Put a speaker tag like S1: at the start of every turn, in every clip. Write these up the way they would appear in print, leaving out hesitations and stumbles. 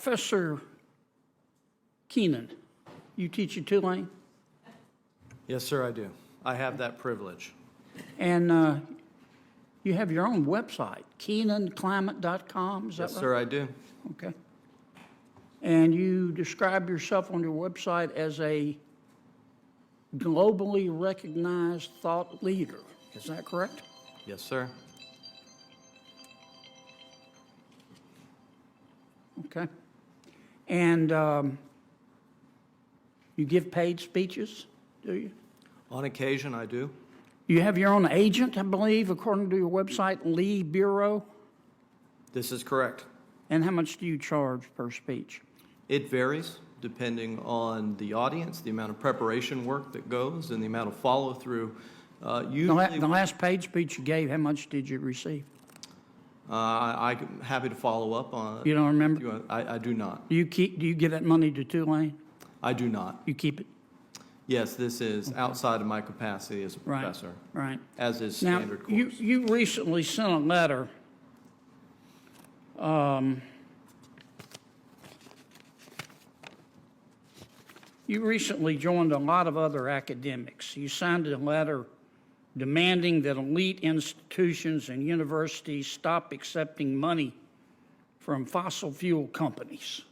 S1: Professor Keenan, you teach at Tulane?
S2: Yes, sir, I do. I have that privilege.
S1: And you have your own website, KeenanClimate.com, is that right?
S2: Yes, sir, I do.
S1: Okay. And you describe yourself on your website as a globally recognized thought leader. Is that correct?
S2: Yes, sir.
S1: Okay. And you give paid speeches, do you?
S2: On occasion, I do.
S1: You have your own agent, I believe, according to your website, Lee Bureau.
S2: This is correct.
S1: And how much do you charge per speech?
S2: It varies depending on the audience, the amount of preparation work that goes, and the amount of follow-through. Usually,
S1: The last paid speech you gave, how much did you receive?
S2: I'm happy to follow up on.
S1: You don't remember?
S2: I do not.
S1: Do you give that money to Tulane?
S2: I do not.
S1: You keep it?
S2: Yes, this is outside of my capacity as a professor.
S1: Right.
S2: As is
S1: Now,
S2: standard course.
S1: you recently sent a letter you recently joined a lot of other academics. You signed a letter demanding that elite institutions and universities stop accepting money from fossil fuel companies.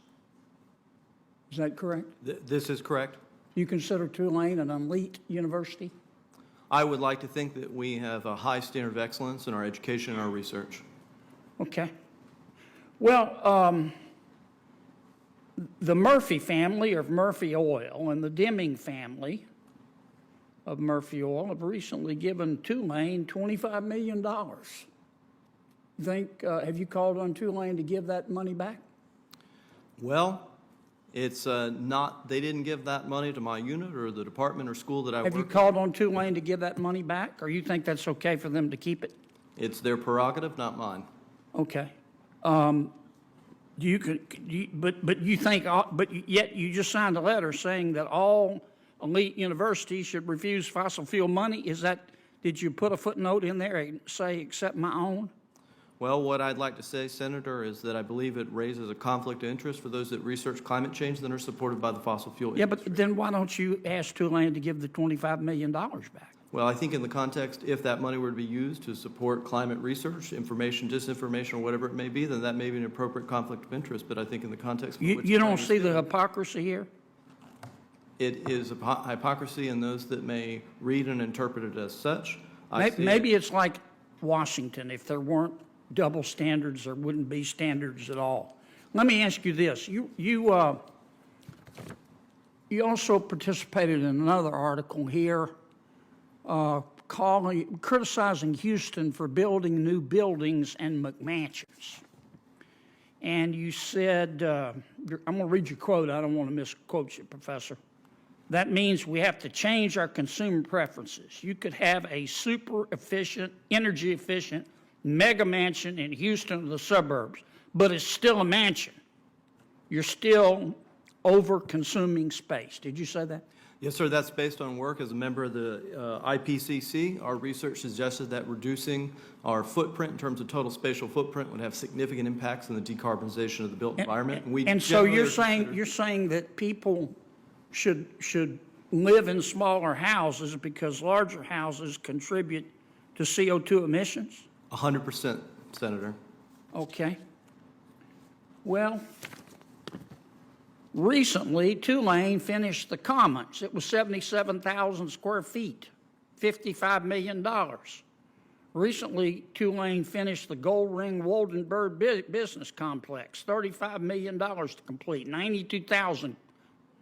S1: Is that correct?
S2: This is correct.
S1: You consider Tulane an elite university?
S2: I would like to think that we have a high standard of excellence in our education and our research.
S1: Okay. Well, the Murphy family of Murphy Oil and the Deming family of Murphy Oil have recently given Tulane $25 million. You think, have you called on Tulane to give that money back?
S2: Well, it's not, they didn't give that money to my unit or the department or school that I work
S1: Have you
S2: in.
S1: called on Tulane to give that money back, or you think that's okay for them to keep it?
S2: It's their prerogative, not mine.
S1: Okay. But you think, but yet you just signed a letter saying that all elite universities should refuse fossil fuel money. Is that, did you put a footnote in there and say, except my own?
S2: Well, what I'd like to say, Senator, is that I believe it raises a conflict of interest for those that research climate change that are supported by the fossil fuel
S1: Yeah,
S2: industry.
S1: but then why don't you ask Tulane to give the $25 million back?
S2: Well, I think in the context, if that money were to be used to support climate research, information, disinformation, or whatever it may be, then that may be an appropriate conflict of interest. But I think in the context of which
S1: You don't see the hypocrisy here?
S2: it is a hypocrisy in those that may read and interpret it as such.
S1: Maybe it's like Washington. If there weren't double standards, there wouldn't be standards at all. Let me ask you this. You also participated in another article here criticizing Houston for building new buildings and McMansions. And you said, I'm going to read your quote. I don't want to misquote you, Professor. That means we have to change our consumer preferences. You could have a super efficient, energy efficient mega mansion in Houston or the suburbs, but it's still a mansion. You're still over consuming space. Did you say that?
S2: Yes, sir. That's based on work as a member of the IPCC. Our research suggested that reducing our footprint in terms of total spatial footprint would have significant impacts on the decarbonization of the built environment.
S1: And so you're saying that people should live in smaller houses because larger houses contribute to CO2 emissions?
S2: 100%, Senator.
S1: Okay. Well, recently, Tulane finished the Commons. It was 77,000 square feet, $55 million. Recently, Tulane finished the Gold Ring Woldenberg Business Complex, $35 million to complete, 92,000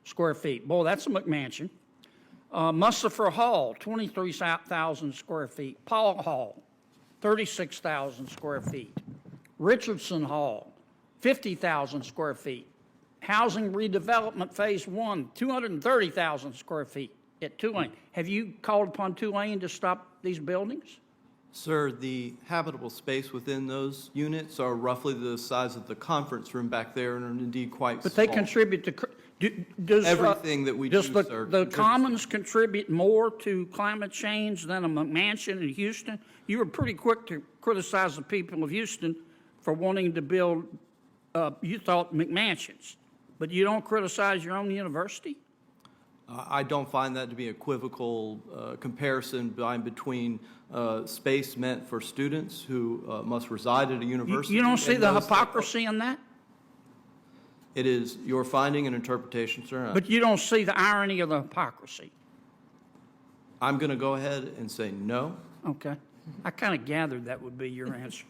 S1: square feet. Boy, that's a McMansion. Mustafa Hall, 23,000 square feet. Paul Hall, 36,000 square feet. Richardson Hall, 50,000 square feet. Housing redevelopment phase 1, 230,000 square feet at Tulane. Have you called upon Tulane to stop these buildings?
S2: Sir, the habitable space within those units are roughly the size of the conference room back there and are indeed quite
S1: But
S2: small.
S1: they contribute to, does
S2: everything that we do,
S1: does
S2: sir.
S1: the Commons contribute more to climate change than a McMansion in Houston? You were pretty quick to criticize the people of Houston for wanting to build you thought McMansions, but you don't criticize your own university?
S2: I don't find that to be equivocal comparison between space meant for students who must reside at a university.
S1: You don't see
S2: and
S1: the
S2: those that-
S1: hypocrisy in that?
S2: It is your finding and interpretation, sir.
S1: But you don't see the irony of the hypocrisy?
S2: I'm going to go ahead and say no.
S1: Okay. I kind of gathered that would be your answer.